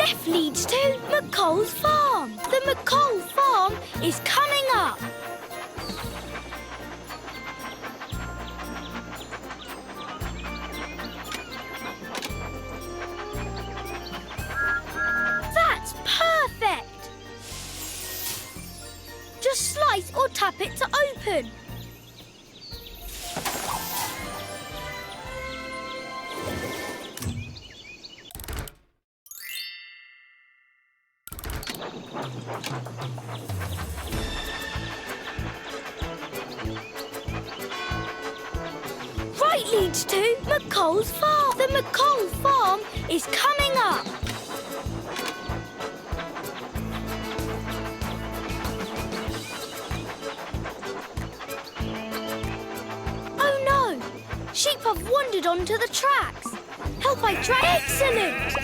left leads to McColl's farm. The McColl farm is coming up. That's perfect. Just slice or tap it to open. Right leads to McColl's farm. The McColl farm is coming up. Oh no! Sheep have wandered onto the tracks. Help I track. Excellent!